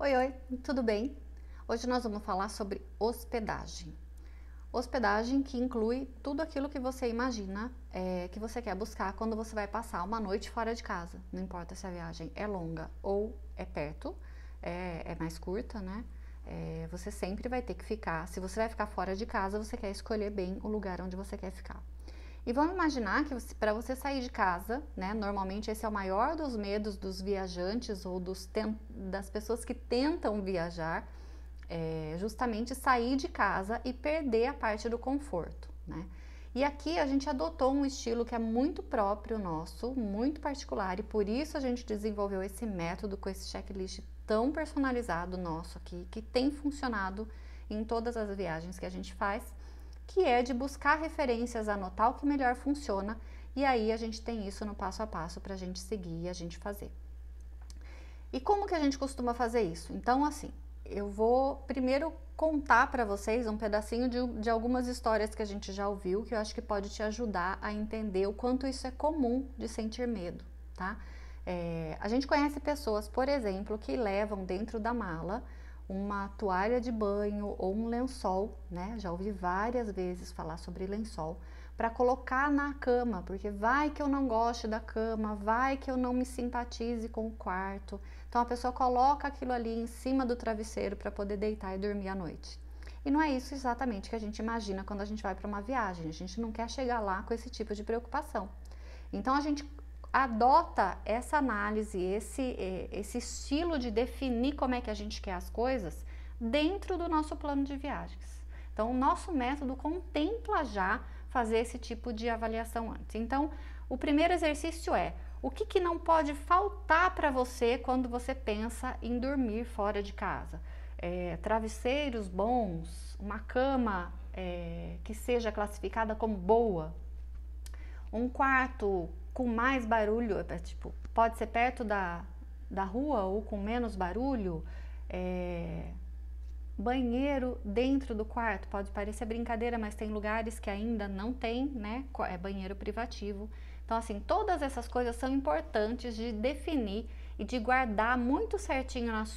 Oi, oi, tudo bem? Hoje nós vamos falar sobre hospedagem. Hospedagem que inclui tudo aquilo que você imagina que você quer buscar quando você vai passar uma noite fora de casa. Não importa se a viagem é longa ou é perto, é mais curta, né? Você sempre vai ter que ficar. Se você vai ficar fora de casa, você quer escolher bem o lugar onde você quer ficar. E vamos imaginar que para você sair de casa, né? Normalmente esse é o maior dos medos dos viajantes ou das pessoas que tentam viajar, justamente sair de casa e perder a parte do conforto, né? E aqui a gente adotou um estilo que é muito próprio nosso, muito particular, e por isso a gente desenvolveu esse método com esse checklist tão personalizado nosso aqui, que tem funcionado em todas as viagens que a gente faz, que é de buscar referências, anotar o que melhor funciona, e aí a gente tem isso no passo a passo para a gente seguir e a gente fazer. E como que a gente costuma fazer isso? Então, assim, eu vou primeiro contar para vocês um pedacinho de algumas histórias que a gente já ouviu, que eu acho que pode te ajudar a entender o quanto isso é comum de sentir medo, tá? A gente conhece pessoas, por exemplo, que levam dentro da mala uma toalha de banho ou um lençol, né? Já ouvi várias vezes falar sobre lençol, para colocar na cama, porque vai que eu não goste da cama, vai que eu não me simpatize com o quarto. Então a pessoa coloca aquilo ali em cima do travesseiro para poder deitar e dormir à noite. E não é isso exatamente que a gente imagina quando a gente vai para uma viagem. A gente não quer chegar lá com esse tipo de preocupação. Então a gente adota essa análise, esse estilo de definir como é que a gente quer as coisas dentro do nosso plano de viagens. Então, o nosso método contempla já fazer esse tipo de avaliação antes. Então, o primeiro exercício é: o que não pode faltar para você quando você pensa em dormir fora de casa? Travesseiros bons, uma cama que seja classificada como boa, um quarto com mais barulho, tipo, pode ser perto da rua ou com menos barulho, banheiro dentro do quarto, pode parecer brincadeira, mas tem lugares que ainda não tem, né, banheiro privativo. Então, assim, todas essas coisas são importantes de definir e de guardar muito certinho nas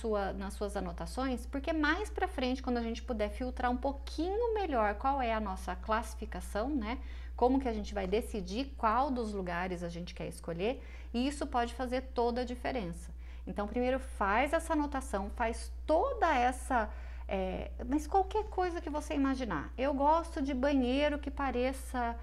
suas anotações, porque mais pra frente, quando a gente puder filtrar um pouquinho melhor qual é a nossa classificação, né, como que a gente vai decidir qual dos lugares a gente quer escolher, e isso pode fazer toda a diferença. Então, primeiro faz essa anotação, faz toda essa... mas qualquer coisa que você imaginar. Eu gosto de banheiro que pareça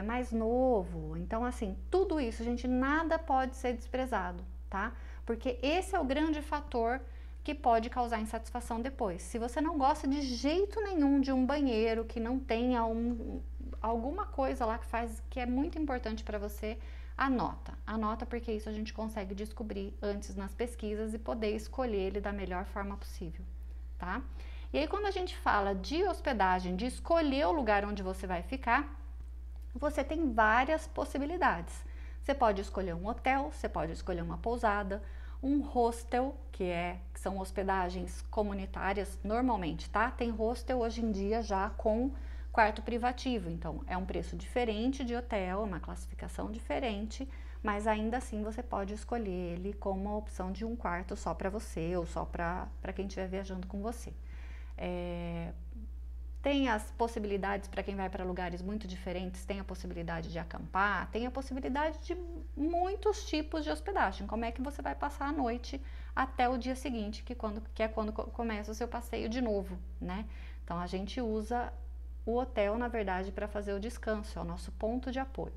mais novo. Então, assim, tudo isso, gente, nada pode ser desprezado, tá? Porque esse é o grande fator que pode causar insatisfação depois. Se você não gosta de jeito nenhum de um banheiro que não tenha alguma coisa lá que é muito importante para você, anota, porque isso a gente consegue descobrir antes nas pesquisas e poder escolher ele da melhor forma possível, tá? E aí, quando a gente fala de hospedagem, de escolher o lugar onde você vai ficar, você tem várias possibilidades. Você pode escolher um hotel, você pode escolher uma pousada, um hostel, que são hospedagens comunitárias normalmente, tá? Tem hostel hoje em dia já com quarto privativo, então é um preço diferente de hotel, uma classificação diferente, mas ainda assim você pode escolher ele como uma opção de um quarto só para você ou só para quem estiver viajando com você. Tem as possibilidades para quem vai para lugares muito diferentes, tem a possibilidade de acampar, tem a possibilidade de muitos tipos de hospedagem. Como é que você vai passar a noite até o dia seguinte, que é quando começa o seu passeio de novo, né? Então a gente usa o hotel, na verdade, para fazer o descanso, é o nosso ponto de apoio.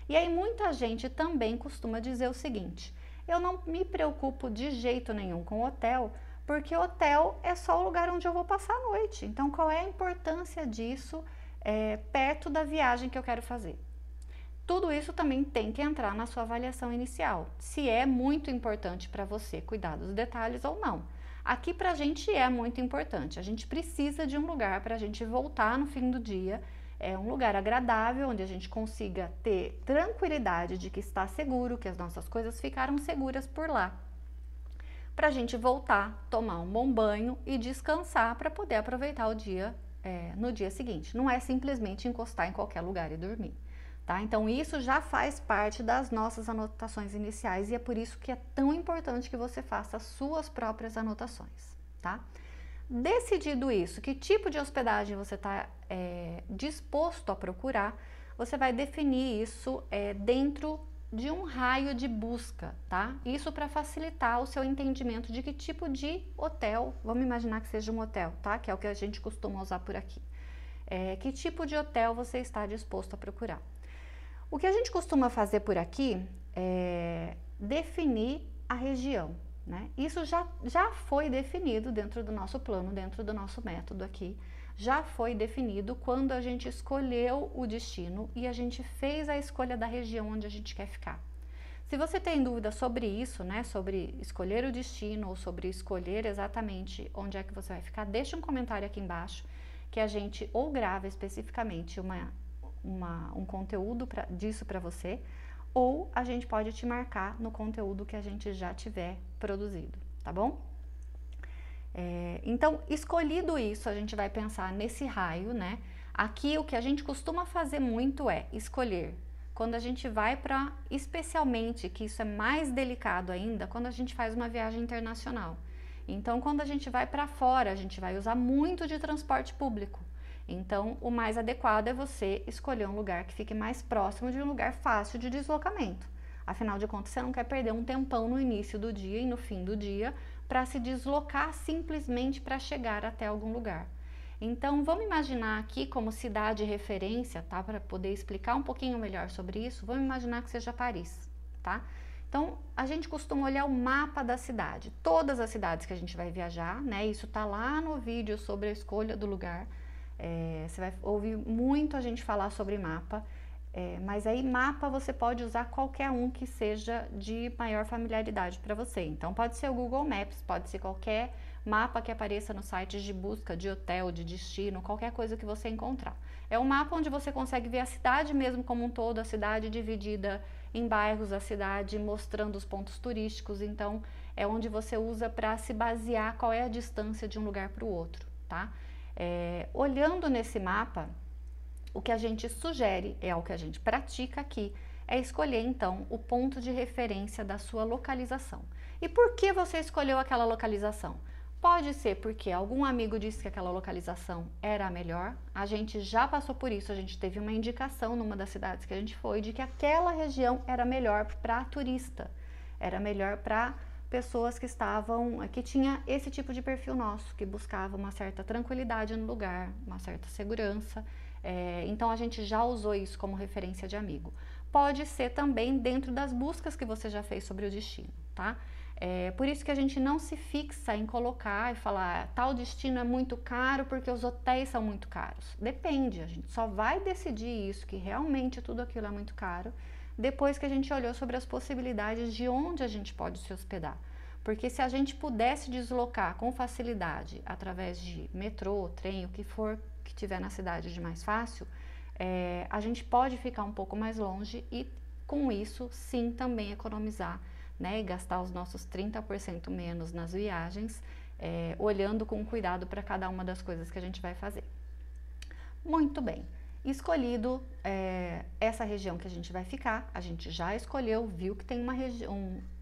E aí muita gente também costuma dizer o seguinte: eu não me preocupo de jeito nenhum com hotel, porque hotel é só o lugar onde eu vou passar a noite. Então, qual é a importância disso perto da viagem que eu quero fazer? Tudo isso também tem que entrar na sua avaliação inicial, se é muito importante para você cuidar dos detalhes ou não. Aqui pra gente é muito importante, a gente precisa de um lugar para a gente voltar no fim do dia, um lugar agradável, onde a gente consiga ter tranquilidade de que está seguro, que as nossas coisas ficaram seguras por lá, para a gente voltar, tomar um bom banho e descansar para poder aproveitar o dia no dia seguinte. Não é simplesmente encostar em qualquer lugar e dormir, tá? Então, isso já faz parte das nossas anotações iniciais e é por isso que é tão importante que você faça as suas próprias anotações, tá? Decidido isso, que tipo de hospedagem você está disposto a procurar, você vai definir isso dentro de um raio de busca, tá? Isso para facilitar o seu entendimento de que tipo de hotel, vamos imaginar que seja um hotel, tá? Que é o que a gente costuma usar por aqui. Que tipo de hotel você está disposto a procurar? O que a gente costuma fazer por aqui é definir a região, né? Isso já foi definido dentro do nosso plano, dentro do nosso método aqui. Já foi definido quando a gente escolheu o destino e a gente fez a escolha da região onde a gente quer ficar. Se você tem dúvida sobre isso, né, sobre escolher o destino ou sobre escolher exatamente onde é que você vai ficar, deixa um comentário aqui embaixo que a gente ou grava especificamente um conteúdo disso para você, ou a gente pode te marcar no conteúdo que a gente já tiver produzido, tá bom? Então, escolhido isso, a gente vai pensar nesse raio, né? Aqui o que a gente costuma fazer muito é escolher quando a gente vai para, especialmente, que isso é mais delicado ainda, quando a gente faz uma viagem internacional. Então, quando a gente vai para fora, a gente vai usar muito de transporte público. Então, o mais adequado é você escolher um lugar que fique mais próximo de um lugar fácil de deslocamento. Afinal de contas, você não quer perder um tempão no início do dia e no fim do dia para se deslocar simplesmente para chegar até algum lugar. Então, vamos imaginar aqui como cidade referência, tá? Para poder explicar um pouquinho melhor sobre isso, vamos imaginar que seja Paris, tá? Então, a gente costuma olhar o mapa da cidade, todas as cidades que a gente vai viajar, né? Isso tá lá no vídeo sobre a escolha do lugar. Você vai ouvir muito a gente falar sobre mapa, mas aí mapa você pode usar qualquer um que seja de maior familiaridade para você. Então pode ser o Google Maps, pode ser qualquer mapa que apareça nos sites de busca de hotel, de destino, qualquer coisa que você encontrar. É um mapa onde você consegue ver a cidade mesmo como um todo, a cidade dividida em bairros, a cidade mostrando os pontos turísticos, então é onde você usa para se basear qual é a distância de um lugar para o outro, tá? Olhando nesse mapa, o que a gente sugere, é o que a gente pratica aqui, é escolher então o ponto de referência da sua localização. E por que você escolheu aquela localização? Pode ser porque algum amigo disse que aquela localização era a melhor, a gente já passou por isso, a gente teve uma indicação numa das cidades que a gente foi de que aquela região era melhor para turista, era melhor para pessoas que tinha esse tipo de perfil nosso, que buscava uma certa tranquilidade no lugar, uma certa segurança. Então a gente já usou isso como referência de amigo. Pode ser também dentro das buscas que você já fez sobre o destino, tá? Por isso que a gente não se fixa em colocar e falar tal destino é muito caro porque os hotéis são muito caros. Depende, a gente só vai decidir isso, que realmente tudo aquilo é muito caro, depois que a gente olhou sobre as possibilidades de onde a gente pode se hospedar. Porque se a gente pudesse deslocar com facilidade através de metrô, trem, o que for que tiver na cidade de mais fácil, a gente pode ficar um pouco mais longe e com isso sim também economizar, né, e gastar os nossos 30% menos nas viagens, olhando com cuidado para cada uma das coisas que a gente vai fazer. Muito bem. Escolhido essa região que a gente vai ficar, a gente já escolheu, viu que tem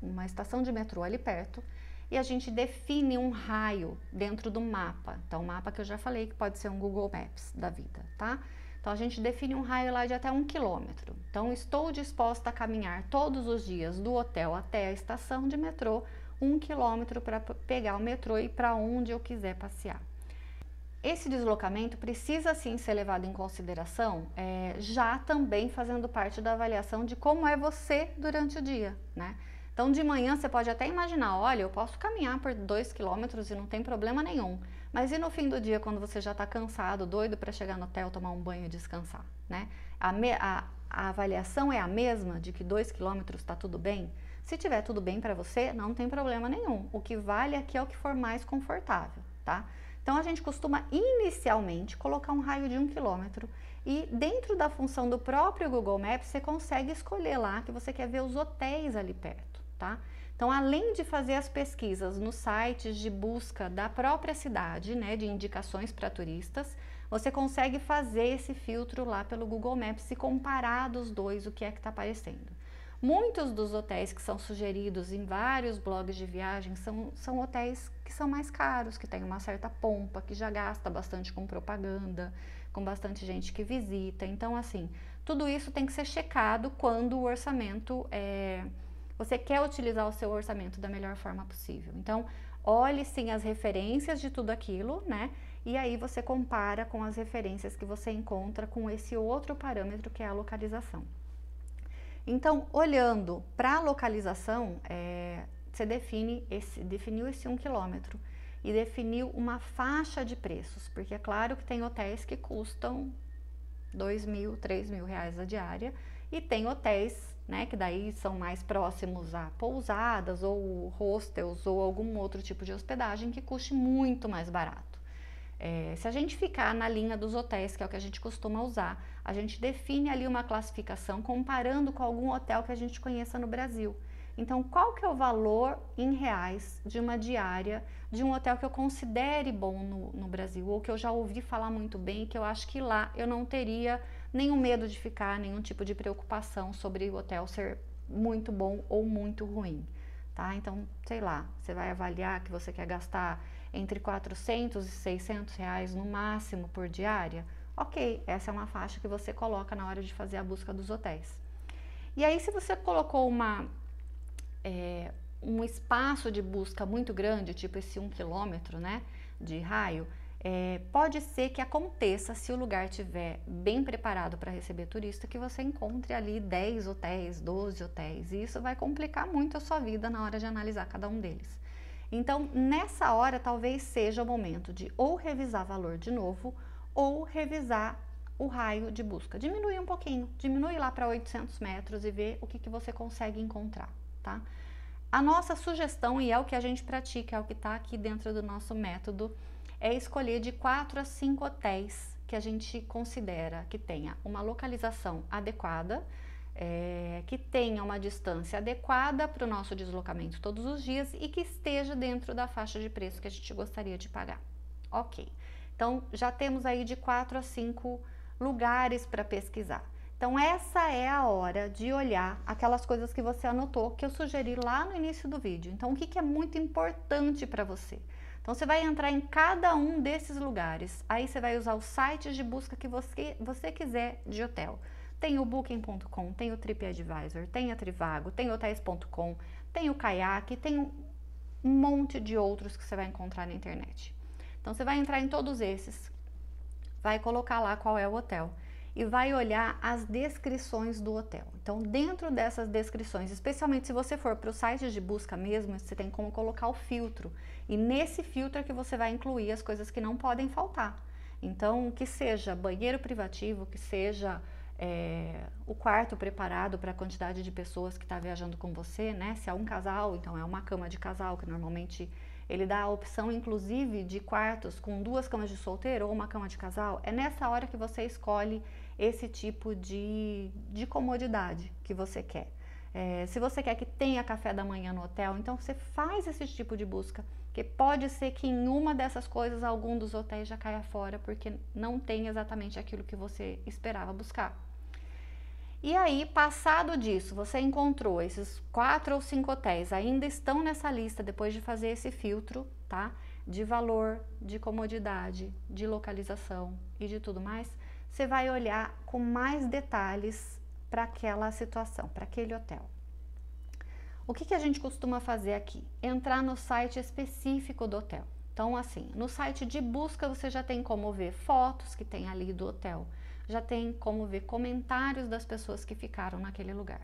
uma estação de metrô ali perto e a gente define um raio dentro do mapa. Então, o mapa que eu já falei que pode ser um Google Maps da vida, tá? Então, a gente define um raio lá de até 1 quilômetro. Então, estou disposta a caminhar todos os dias do hotel até a estação de metrô 1 quilômetro para pegar o metrô e ir para onde eu quiser passear. Esse deslocamento precisa sim ser levado em consideração, já também fazendo parte da avaliação de como é você durante o dia, né? Então, de manhã você pode até imaginar, olha, eu posso caminhar por 2 quilômetros e não tem problema nenhum. Mas e no fim do dia, quando você já está cansado, doido para chegar no hotel, tomar um banho e descansar, né? A avaliação é a mesma de que 2 quilômetros está tudo bem? Se tiver tudo bem para você, não tem problema nenhum. O que vale aqui é o que for mais confortável, tá? Então, a gente costuma inicialmente colocar um raio de 1 quilômetro e dentro da função do próprio Google Maps, você consegue escolher lá que você quer ver os hotéis ali perto, tá? Então, além de fazer as pesquisas nos sites de busca da própria cidade, né, de indicações para turistas, você consegue fazer esse filtro lá pelo Google Maps e comparar dos dois o que é que está aparecendo. Muitos dos hotéis que são sugeridos em vários blogs de viagem são hotéis que são mais caros, que têm uma certa pompa, que já gasta bastante com propaganda, com bastante gente que visita. Então, assim, tudo isso tem que ser checado quando o orçamento você quer utilizar o seu orçamento da melhor forma possível. Então, olhe sim as referências de tudo aquilo, né? E aí você compara com as referências que você encontra com esse outro parâmetro que é a localização. Então, olhando para a localização, você definiu esse 1 quilômetro e definiu uma faixa de preços, porque é claro que tem hotéis que custam 2.000, 3.000 reais a diária e tem hotéis, né, que daí são mais próximos a pousadas ou hostels ou algum outro tipo de hospedagem que custe muito mais barato. Se a gente ficar na linha dos hotéis, que é o que a gente costuma usar, a gente define ali uma classificação comparando com algum hotel que a gente conheça no Brasil. Então, qual que é o valor em reais de uma diária de um hotel que eu considere bom no Brasil, ou que eu já ouvi falar muito bem e que eu acho que lá eu não teria nenhum medo de ficar, nenhum tipo de preocupação sobre o hotel ser muito bom ou muito ruim, tá? Então, sei lá, você vai avaliar que você quer gastar entre 400 e 600 reais no máximo por diária, ok, essa é uma faixa que você coloca na hora de fazer a busca dos hotéis. E aí, se você colocou um espaço de busca muito grande, tipo esse 1 quilômetro, né, de raio, pode ser que aconteça, se o lugar estiver bem preparado para receber turista, que você encontre ali 10 hotéis, 12 hotéis, e isso vai complicar muito a sua vida na hora de analisar cada um deles. Então, nessa hora, talvez seja o momento de ou revisar valor de novo, ou revisar o raio de busca. Diminui um pouquinho, diminui lá para 800 metros e vê o que você consegue encontrar, tá? A nossa sugestão, e é o que a gente pratica, é o que está aqui dentro do nosso método, é escolher de 4 a 5 hotéis que a gente considera que tenha uma localização adequada, que tenha uma distância adequada para o nosso deslocamento todos os dias e que esteja dentro da faixa de preço que a gente gostaria de pagar. Ok, então já temos aí de 4 a 5 lugares para pesquisar. Então essa é a hora de olhar aquelas coisas que você anotou, que eu sugeri lá no início do vídeo. Então o que é muito importante para você? Então você vai entrar em cada um desses lugares, aí você vai usar os sites de busca que você quiser de hotel. Tem o Booking.com, tem o TripAdvisor, tem a Trivago, tem o Hotels.com, tem o Kayak, tem um monte de outros que você vai encontrar na internet. Então você vai entrar em todos esses, vai colocar lá qual é o hotel e vai olhar as descrições do hotel. Então dentro dessas descrições, especialmente se você for para os sites de busca mesmo, você tem como colocar o filtro. E nesse filtro é que você vai incluir as coisas que não podem faltar. Então que seja banheiro privativo, que seja o quarto preparado para a quantidade de pessoas que está viajando com você, né? Se é um casal, então é uma cama de casal, que normalmente ele dá a opção, inclusive, de quartos com 2 camas de solteiro ou uma cama de casal. É nessa hora que você escolhe esse tipo de comodidade que você quer. Se você quer que tenha café da manhã no hotel, então você faz esse tipo de busca, que pode ser que em uma dessas coisas algum dos hotéis já caia fora, porque não tem exatamente aquilo que você esperava buscar. E aí, passado disso, você encontrou esses 4 ou 5 hotéis, ainda estão nessa lista depois de fazer esse filtro, tá? De valor, de comodidade, de localização e de tudo mais. Você vai olhar com mais detalhes para aquela situação, para aquele hotel. O que a gente costuma fazer aqui? Entrar no site específico do hotel. Então, assim, no site de busca você já tem como ver fotos que tem ali do hotel. Já tem como ver comentários das pessoas que ficaram naquele lugar.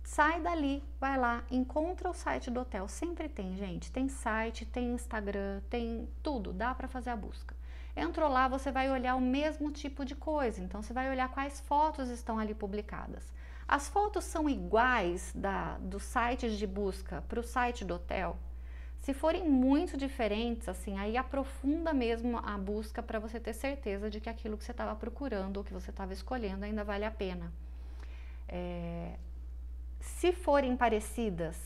Sai dali, vai lá, encontra o site do hotel. Sempre tem, gente. Tem site, tem Instagram, tem tudo. Dá para fazer a busca. Entrou lá, você vai olhar o mesmo tipo de coisa. Então, você vai olhar quais fotos estão ali publicadas. As fotos são iguais dos sites de busca para o site do hotel? Se forem muito diferentes, assim, aí aprofunda mesmo a busca para você ter certeza de que aquilo que você estava procurando ou que você estava escolhendo ainda vale a pena. Se forem parecidas,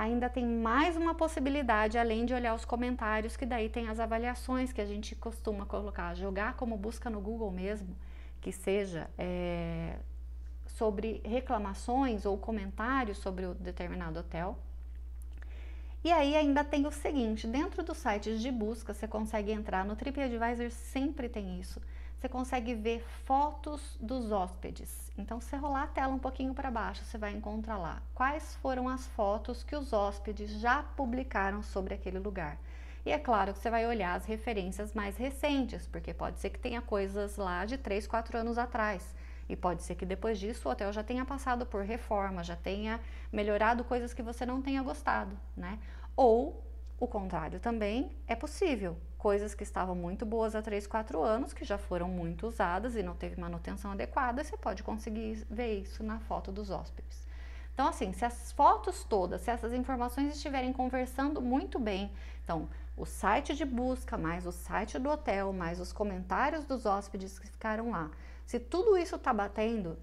ainda tem mais uma possibilidade, além de olhar os comentários, que daí tem as avaliações que a gente costuma colocar, jogar como busca no Google mesmo, que seja sobre reclamações ou comentários sobre o determinado hotel. E aí ainda tem o seguinte, dentro dos sites de busca, você consegue entrar no TripAdvisor, sempre tem isso. Você consegue ver fotos dos hóspedes. Então, se você rolar a tela um pouquinho para baixo, você vai encontrar lá quais foram as fotos que os hóspedes já publicaram sobre aquele lugar. E é claro que você vai olhar as referências mais recentes, porque pode ser que tenha coisas lá de 3, 4 anos atrás. E pode ser que depois disso o hotel já tenha passado por reforma, já tenha melhorado coisas que você não tenha gostado, né? Ou o contrário também é possível. Coisas que estavam muito boas há 3, 4 anos, que já foram muito usadas e não teve manutenção adequada, você pode conseguir ver isso na foto dos hóspedes. Então, assim, se as fotos todas, se essas informações estiverem conversando muito bem, então, o site de busca, mais o site do hotel, mais os comentários dos hóspedes que ficaram lá, se tudo isso está batendo,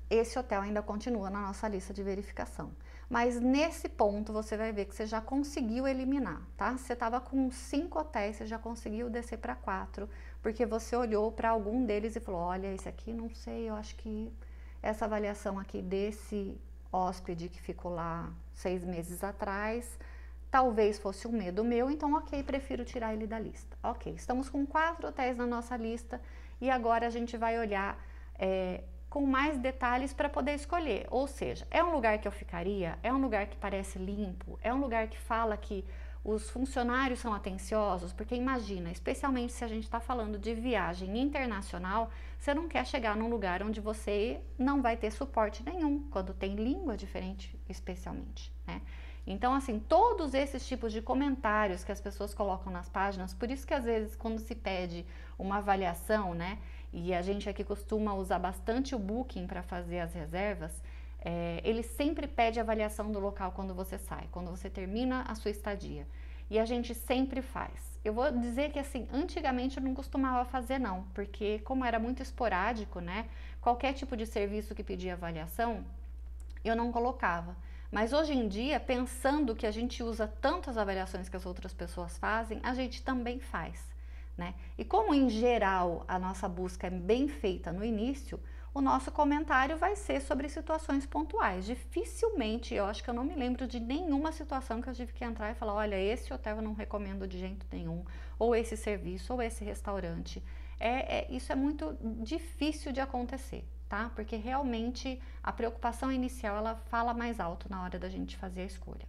esse hotel ainda continua na nossa lista de verificação. Mas nesse ponto você vai ver que você já conseguiu eliminar, tá? Você estava com 5 hotéis, você já conseguiu descer para 4, porque você olhou para algum deles e falou, olha, esse aqui não sei, eu acho que essa avaliação aqui desse hóspede que ficou lá 6 meses atrás, talvez fosse um medo meu, então ok, prefiro tirar ele da lista. Ok, estamos com 4 hotéis na nossa lista e agora a gente vai olhar com mais detalhes para poder escolher. Ou seja, é um lugar que eu ficaria? É um lugar que parece limpo? É um lugar que fala que os funcionários são atenciosos? Porque imagina, especialmente se a gente está falando de viagem internacional, você não quer chegar num lugar onde você não vai ter suporte nenhum, quando tem língua diferente, especialmente, né? Então, assim, todos esses tipos de comentários que as pessoas colocam nas páginas, por isso que às vezes quando se pede uma avaliação, né, e a gente aqui costuma usar bastante o Booking para fazer as reservas, ele sempre pede avaliação do local quando você sai, quando você termina a sua estadia. E a gente sempre faz. Eu vou dizer que, assim, antigamente eu não costumava fazer não, porque como era muito esporádico, né, qualquer tipo de serviço que pedia avaliação, eu não colocava. Mas hoje em dia, pensando que a gente usa tanto as avaliações que as outras pessoas fazem, a gente também faz, né? E como em geral a nossa busca é bem feita no início, o nosso comentário vai ser sobre situações pontuais. Dificilmente, eu acho que eu não me lembro de nenhuma situação que eu tive que entrar e falar, olha, esse hotel eu não recomendo de jeito nenhum, ou esse serviço, ou esse restaurante. Isso é muito difícil de acontecer, tá? Porque realmente a preocupação inicial ela fala mais alto na hora da gente fazer a escolha.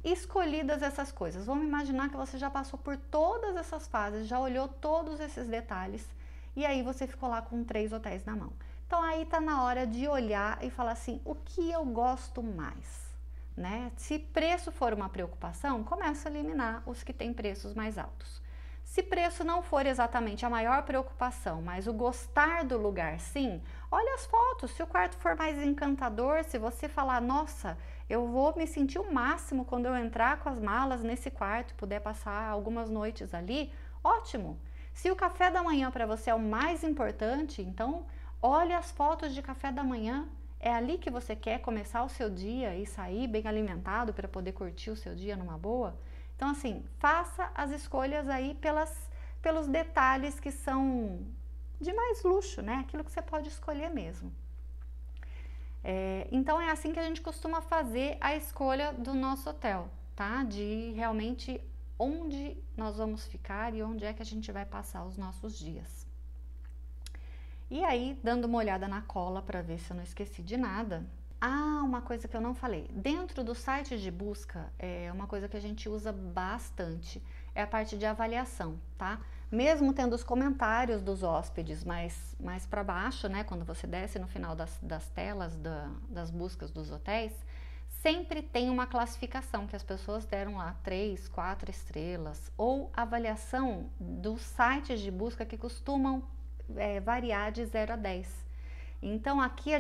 Escolhidas essas coisas, vamos imaginar que você já passou por todas essas fases, já olhou todos esses detalhes e aí você ficou lá com 3 hotéis na mão. Então aí tá na hora de olhar e falar assim, o que eu gosto mais, né? Se preço for uma preocupação, começa a eliminar os que têm preços mais altos. Se preço não for exatamente a maior preocupação, mas o gostar do lugar sim, olha as fotos, se o quarto for mais encantador, se você falar, nossa, eu vou me sentir o máximo quando eu entrar com as malas nesse quarto e puder passar algumas noites ali, ótimo. Se o café da manhã para você é o mais importante, então olha as fotos de café da manhã, é ali que você quer começar o seu dia e sair bem alimentado para poder curtir o seu dia numa boa. Então, assim, faça as escolhas aí pelos detalhes que são de mais luxo, né? Aquilo que você pode escolher mesmo. Então, é assim que a gente costuma fazer a escolha do nosso hotel, tá? De realmente onde nós vamos ficar e onde é que a gente vai passar os nossos dias. E aí, dando uma olhada na cola para ver se eu não esqueci de nada. Ah, uma coisa que eu não falei, dentro do site de busca, uma coisa que a gente usa bastante, é a parte de avaliação, tá? Mesmo tendo os comentários dos hóspedes mais para baixo, né, quando você desce no final das telas das buscas dos hotéis, sempre tem uma classificação que as pessoas deram lá, 3, 4 estrelas, ou avaliação dos sites de busca que costumam variar de 0 a 10. Então aqui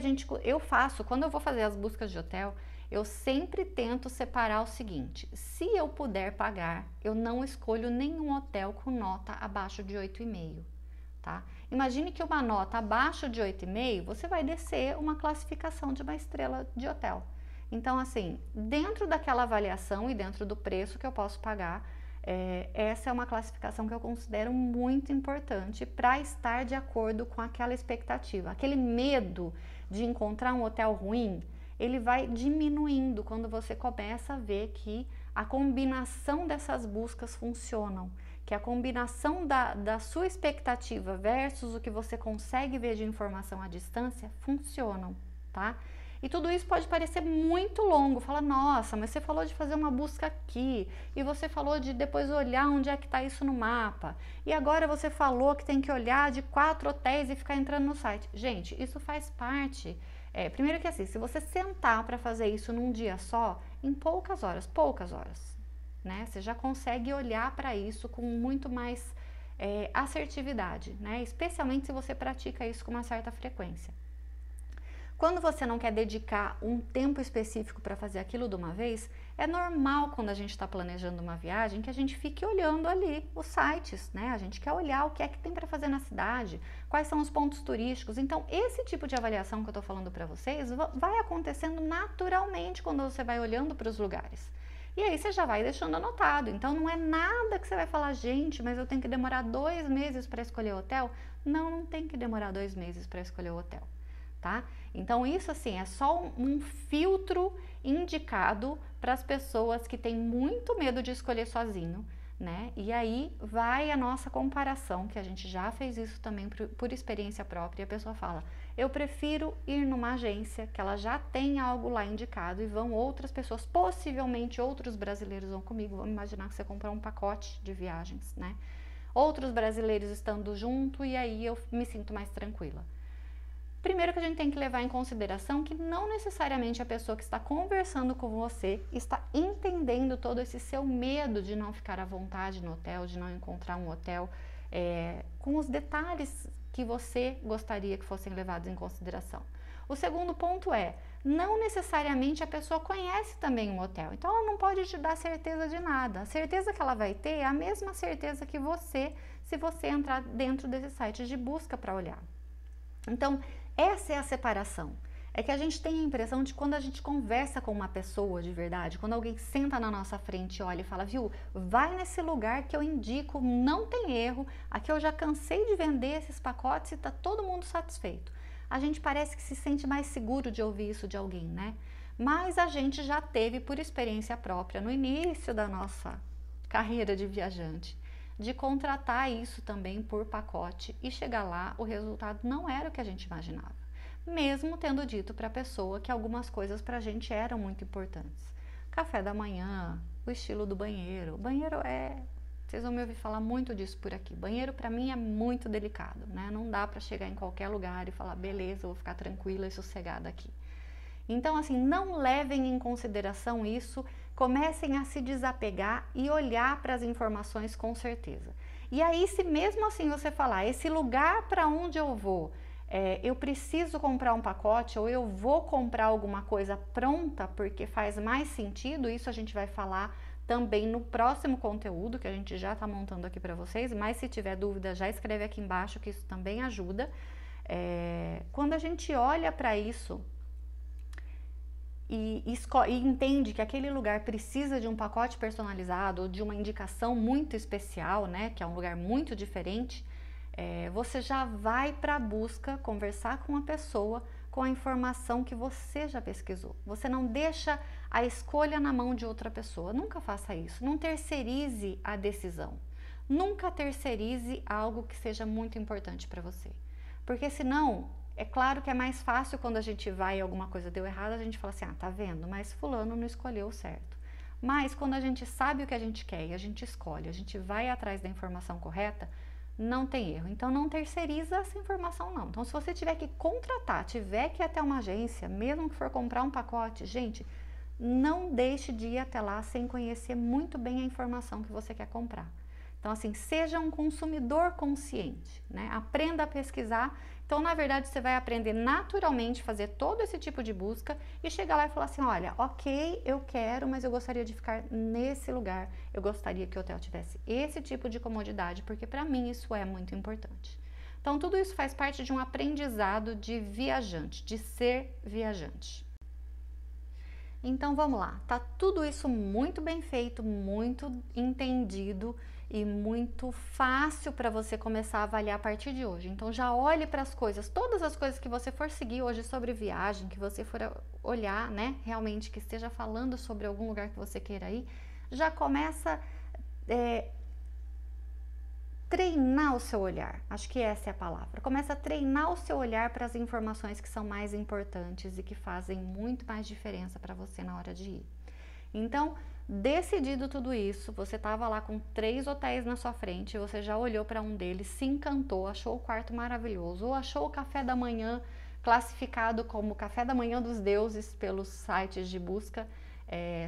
eu faço, quando eu vou fazer as buscas de hotel, eu sempre tento separar o seguinte, se eu puder pagar, eu não escolho nenhum hotel com nota abaixo de 8,5, tá? Imagine que uma nota abaixo de 8,5, você vai descer uma classificação de uma estrela de hotel. Então, assim, dentro daquela avaliação e dentro do preço que eu posso pagar, essa é uma classificação que eu considero muito importante para estar de acordo com aquela expectativa. Aquele medo de encontrar um hotel ruim, ele vai diminuindo quando você começa a ver que a combinação dessas buscas funcionam, que a combinação da sua expectativa versus o que você consegue ver de informação à distância funcionam, tá? E tudo isso pode parecer muito longo, fala, nossa, mas você falou de fazer uma busca aqui, e você falou de depois olhar onde é que está isso no mapa, e agora você falou que tem que olhar de 4 hotéis e ficar entrando no site. Gente, isso faz parte. Primeiro que assim, se você sentar para fazer isso num dia só, em poucas horas, né? Você já consegue olhar para isso com muito mais assertividade, né? Especialmente se você pratica isso com uma certa frequência. Quando você não quer dedicar um tempo específico para fazer aquilo de uma vez, é normal quando a gente está planejando uma viagem que a gente fique olhando ali os sites, né? A gente quer olhar o que é que tem para fazer na cidade, quais são os pontos turísticos. Então, esse tipo de avaliação que eu estou falando para vocês vai acontecendo naturalmente quando você vai olhando para os lugares. E aí você já vai deixando anotado. Então, não é nada que você vai falar, gente, mas eu tenho que demorar 2 meses para escolher o hotel. Não tem que demorar 2 meses para escolher o hotel. Tá? Então isso assim é só um filtro indicado para as pessoas que têm muito medo de escolher sozinho, né? E aí vai a nossa comparação, que a gente já fez isso também por experiência própria, e a pessoa fala, eu prefiro ir numa agência que ela já tem algo lá indicado e vão outras pessoas, possivelmente outros brasileiros vão comigo, vamos imaginar que você comprou um pacote de viagens, né? Outros brasileiros estando junto e aí eu me sinto mais tranquila. Primeiro que a gente tem que levar em consideração que não necessariamente a pessoa que está conversando com você está entendendo todo esse seu medo de não ficar à vontade no hotel, de não encontrar um hotel com os detalhes que você gostaria que fossem levados em consideração. O segundo ponto não necessariamente a pessoa conhece também um hotel, então ela não pode te dar certeza de nada. A certeza que ela vai ter é a mesma certeza que você, se você entrar dentro desse site de busca para olhar. Então, essa é a separação. É que a gente tem a impressão de quando a gente conversa com uma pessoa de verdade, quando alguém senta na nossa frente, olha e fala, viu, vai nesse lugar que eu indico, não tem erro, aqui eu já cansei de vender esses pacotes e tá todo mundo satisfeito. A gente parece que se sente mais seguro de ouvir isso de alguém, né? Mas a gente já teve por experiência própria, no início da nossa carreira de viajante, de contratar isso também por pacote e chegar lá, o resultado não era o que a gente imaginava. Mesmo tendo dito para a pessoa que algumas coisas para a gente eram muito importantes. Café da manhã, o estilo do banheiro. O banheiro vocês vão me ouvir falar muito disso por aqui. Banheiro para mim é muito delicado, né? Não dá para chegar em qualquer lugar e falar, beleza, eu vou ficar tranquila e sossegada aqui. Então, assim, não levem em consideração isso, comecem a se desapegar e olhar para as informações com certeza. E aí, se mesmo assim você falar, esse lugar para onde eu vou, eu preciso comprar um pacote ou eu vou comprar alguma coisa pronta porque faz mais sentido, isso a gente vai falar também no próximo conteúdo que a gente já está montando aqui para vocês, mas se tiver dúvida já escreve aqui embaixo que isso também ajuda. Quando a gente olha para isso, e entende que aquele lugar precisa de um pacote personalizado ou de uma indicação muito especial, né, que é um lugar muito diferente, você já vai para a busca conversar com a pessoa com a informação que você já pesquisou. Você não deixa a escolha na mão de outra pessoa. Nunca faça isso. Não terceirize a decisão. Nunca terceirize algo que seja muito importante para você. Porque senão, é claro que é mais fácil quando a gente vai e alguma coisa deu errado, a gente fala assim, tá vendo, mas fulano não escolheu certo. Mas quando a gente sabe o que a gente quer e a gente escolhe, a gente vai atrás da informação correta, não tem erro. Então não terceiriza essa informação não. Então se você tiver que contratar, tiver que ir até uma agência, mesmo que for comprar um pacote, gente, não deixe de ir até lá sem conhecer muito bem a informação que você quer comprar. Então assim, seja um consumidor consciente, né? Aprenda a pesquisar. Então, na verdade, você vai aprender naturalmente a fazer todo esse tipo de busca e chegar lá e falar assim, olha, ok, eu quero, mas eu gostaria de ficar nesse lugar. Eu gostaria que o hotel tivesse esse tipo de comodidade, porque para mim isso é muito importante. Então, tudo isso faz parte de um aprendizado de viajante, de ser viajante. Então, vamos lá. Tá tudo isso muito bem feito, muito entendido e muito fácil para você começar a avaliar a partir de hoje. Então, já olhe para as coisas, todas as coisas que você for seguir hoje sobre viagem, que você for olhar, né, realmente que esteja falando sobre algum lugar que você queira ir, já começa treinar o seu olhar, acho que essa é a palavra. Começa a treinar o seu olhar para as informações que são mais importantes e que fazem muito mais diferença para você na hora de ir. Então, decidido tudo isso, você estava lá com 3 hotéis na sua frente, você já olhou para um deles, se encantou, achou o quarto maravilhoso, ou achou o café da manhã classificado como café da manhã dos deuses pelos sites de busca,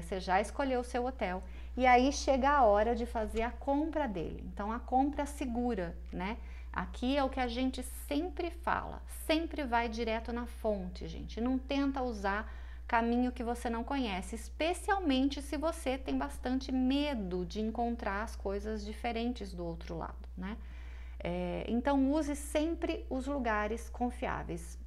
você já escolheu o seu hotel. E aí chega a hora de fazer a compra dele. Então, a compra segura, né? Aqui é o que a gente sempre fala, sempre vai direto na fonte, gente. Não tenta usar caminho que você não conhece, especialmente se você tem bastante medo de encontrar as coisas diferentes do outro lado, né? Então, use sempre os lugares confiáveis.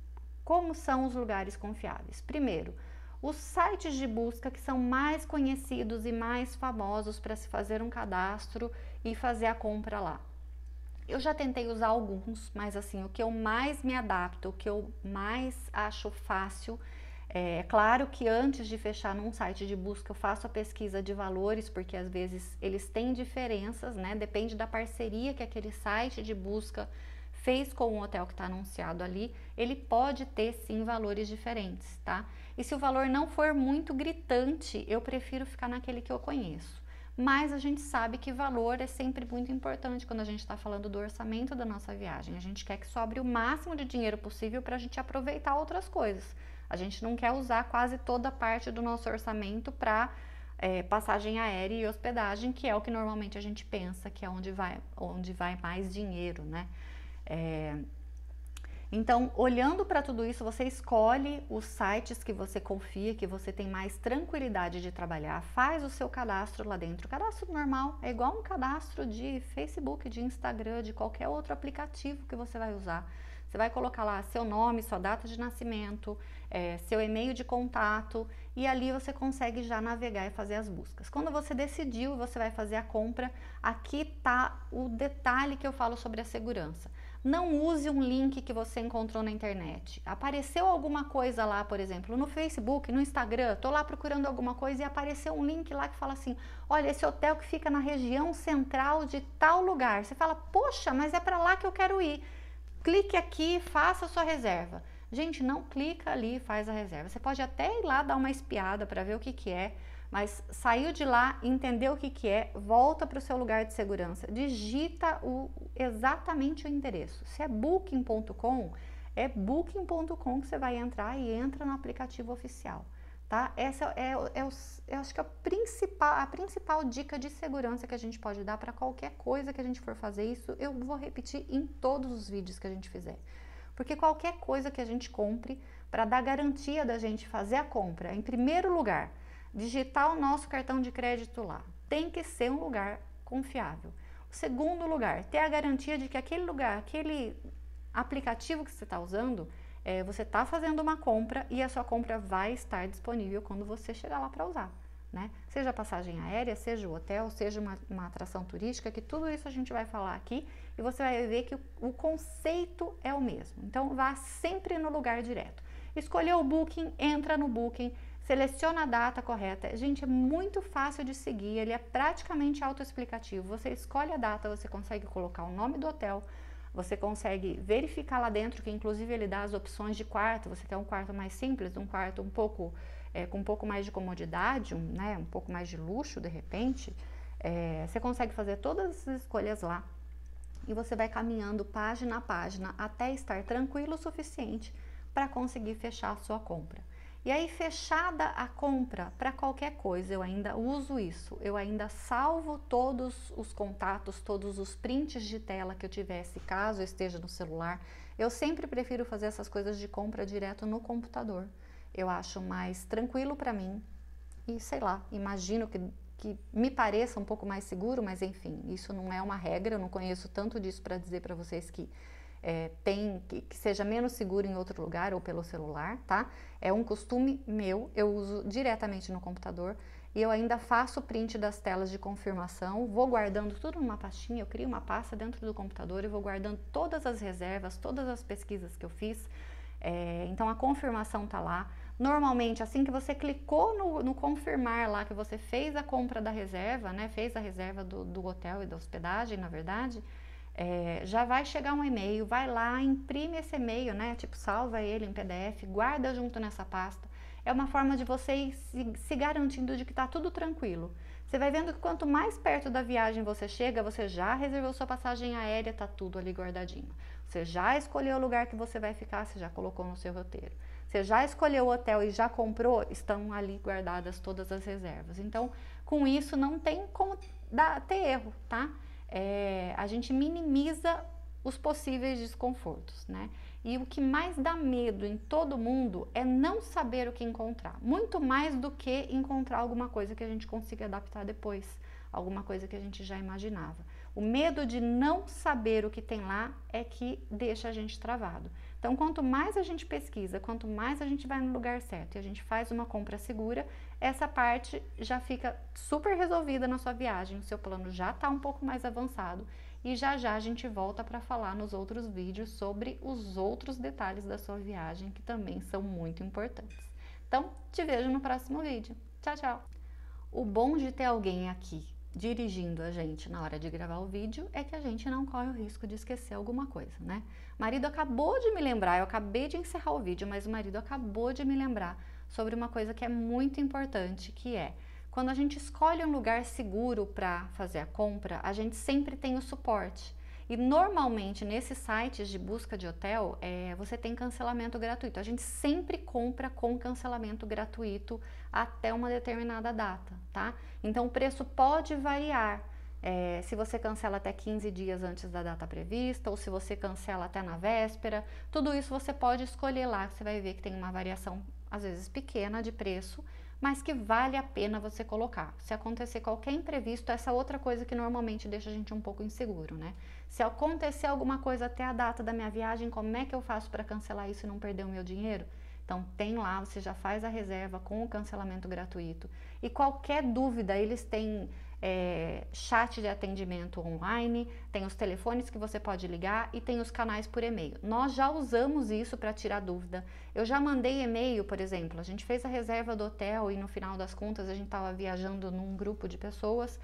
Como são os lugares confiáveis? Primeiro, os sites de busca que são mais conhecidos e mais famosos para se fazer um cadastro e fazer a compra lá. Eu já tentei usar alguns, mas assim, o que eu mais me adapto, o que eu mais acho fácil, é claro que antes de fechar num site de busca eu faço a pesquisa de valores, porque às vezes eles têm diferenças, né? Depende da parceria que aquele site de busca fez com o hotel que está anunciado ali, ele pode ter sim valores diferentes, tá? E se o valor não for muito gritante, eu prefiro ficar naquele que eu conheço. Mas a gente sabe que valor é sempre muito importante quando a gente está falando do orçamento da nossa viagem. A gente quer que sobre o máximo de dinheiro possível para a gente aproveitar outras coisas. A gente não quer usar quase toda a parte do nosso orçamento para passagem aérea e hospedagem, que é o que normalmente a gente pensa que é onde vai mais dinheiro, né? Então, olhando para tudo isso, você escolhe os sites que você confia, que você tem mais tranquilidade de trabalhar, faz o seu cadastro lá dentro. O cadastro normal é igual um cadastro de Facebook, de Instagram, de qualquer outro aplicativo que você vai usar. Você vai colocar lá seu nome, sua data de nascimento, seu e-mail de contato e ali você consegue já navegar e fazer as buscas. Quando você decidiu, você vai fazer a compra, aqui tá o detalhe que eu falo sobre a segurança. Não use um link que você encontrou na internet. Apareceu alguma coisa lá, por exemplo, no Facebook, no Instagram, tô lá procurando alguma coisa e apareceu um link lá que fala assim, olha, esse hotel que fica na região central de tal lugar. Você fala, poxa, mas é para lá que eu quero ir. Clique aqui, faça a sua reserva. Gente, não clica ali e faz a reserva. Você pode até ir lá dar uma espiada para ver o que é, mas saiu de lá, entendeu o que é, volta para o seu lugar de segurança, digita exatamente o endereço. Se é booking.com, é booking.com que você vai entrar e entra no aplicativo oficial, tá? Essa eu acho que é a principal dica de segurança que a gente pode dar para qualquer coisa que a gente for fazer. Isso eu vou repetir em todos os vídeos que a gente fizer. Porque qualquer coisa que a gente compre, para dar garantia da gente fazer a compra, em primeiro lugar, digitar o nosso cartão de crédito lá, tem que ser um lugar confiável. O segundo lugar, ter a garantia de que aquele lugar, aquele aplicativo que você está usando, você está fazendo uma compra e a sua compra vai estar disponível quando você chegar lá para usar, né? Seja a passagem aérea, seja o hotel, seja uma atração turística, que tudo isso a gente vai falar aqui e você vai ver que o conceito é o mesmo. Então, vá sempre no lugar direto. Escolheu o Booking, entra no Booking, seleciona a data correta. Gente, é muito fácil de seguir, ele é praticamente autoexplicativo. Você escolhe a data, você consegue colocar o nome do hotel, você consegue verificar lá dentro, que inclusive ele dá as opções de quarto. Você quer um quarto mais simples, um quarto com um pouco mais de comodidade, um pouco mais de luxo de repente. Você consegue fazer todas as escolhas lá e você vai caminhando página a página até estar tranquilo o suficiente para conseguir fechar a sua compra. E aí, fechada a compra, para qualquer coisa, eu ainda uso isso, eu ainda salvo todos os contatos, todos os prints de tela que eu tivesse, caso eu esteja no celular. Eu sempre prefiro fazer essas coisas de compra direto no computador. Eu acho mais tranquilo para mim e, sei lá, imagino que me pareça um pouco mais seguro, mas enfim, isso não é uma regra, eu não conheço tanto disso para dizer para vocês que que seja menos seguro em outro lugar ou pelo celular, tá? É um costume meu, eu uso diretamente no computador e eu ainda faço print das telas de confirmação, vou guardando tudo numa pastinha, eu crio uma pasta dentro do computador e vou guardando todas as reservas, todas as pesquisas que eu fiz. Então a confirmação tá lá. Normalmente, assim que você clicou no confirmar lá, que você fez a compra da reserva, né? Fez a reserva do hotel e da hospedagem, na verdade, já vai chegar um e-mail, vai lá, imprime esse e-mail, né? Tipo, salva ele em PDF, guarda junto nessa pasta. É uma forma de você ir se garantindo de que tá tudo tranquilo. Você vai vendo que quanto mais perto da viagem você chega, você já reservou sua passagem aérea, tá tudo ali guardadinho. Você já escolheu o lugar que você vai ficar, você já colocou no seu roteiro. Você já escolheu o hotel e já comprou, estão ali guardadas todas as reservas. Então, com isso, não tem como ter erro, tá? A gente minimiza os possíveis desconfortos, né? E o que mais dá medo em todo mundo é não saber o que encontrar. Muito mais do que encontrar alguma coisa que a gente consiga adaptar depois, alguma coisa que a gente já imaginava. O medo de não saber o que tem lá é que deixa a gente travado. Então, quanto mais a gente pesquisa, quanto mais a gente vai no lugar certo e a gente faz uma compra segura, essa parte já fica super resolvida na sua viagem, o seu plano já está um pouco mais avançado e já a gente volta para falar nos outros vídeos sobre os outros detalhes da sua viagem que também são muito importantes. Então, te vejo no próximo vídeo. Tchau, tchau! O bom de ter alguém aqui dirigindo a gente na hora de gravar o vídeo é que a gente não corre o risco de esquecer alguma coisa, né? O marido acabou de me lembrar, eu acabei de encerrar o vídeo, mas o marido acabou de me lembrar sobre uma coisa que é muito importante, que é quando a gente escolhe um lugar seguro para fazer a compra, a gente sempre tem o suporte. E normalmente nesses sites de busca de hotel, você tem cancelamento gratuito. A gente sempre compra com cancelamento gratuito até uma determinada data, tá? Então o preço pode variar. Se você cancela até 15 dias antes da data prevista, ou se você cancela até na véspera, tudo isso você pode escolher lá, você vai ver que tem uma variação, às vezes pequena, de preço, mas que vale a pena você colocar. Se acontecer qualquer imprevisto, essa outra coisa que normalmente deixa a gente um pouco inseguro, né? Se acontecer alguma coisa até a data da minha viagem, como é que eu faço para cancelar isso e não perder o meu dinheiro? Então tem lá, você já faz a reserva com o cancelamento gratuito. E qualquer dúvida, eles têm chat de atendimento online, tem os telefones que você pode ligar e tem os canais por e-mail. Nós já usamos isso para tirar dúvida. Eu já mandei e-mail, por exemplo, a gente fez a reserva do hotel e no final das contas a gente estava viajando num grupo de pessoas.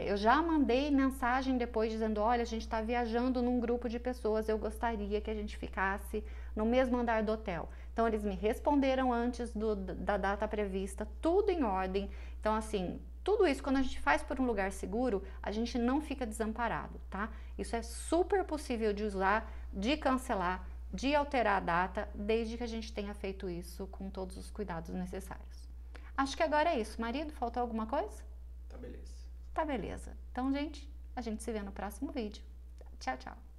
Eu já mandei mensagem depois dizendo, olha, a gente está viajando num grupo de pessoas, eu gostaria que a gente ficasse no mesmo andar do hotel. Então eles me responderam antes da data prevista, tudo em ordem. Então assim, tudo isso, quando a gente faz por um lugar seguro, a gente não fica desamparado, tá? Isso é super possível de usar, de cancelar, de alterar a data, desde que a gente tenha feito isso com todos os cuidados necessários. Acho que agora é isso. Marido, faltou alguma coisa? Tá beleza. Tá beleza. Então, gente, a gente se vê no próximo vídeo. Tchau, tchau.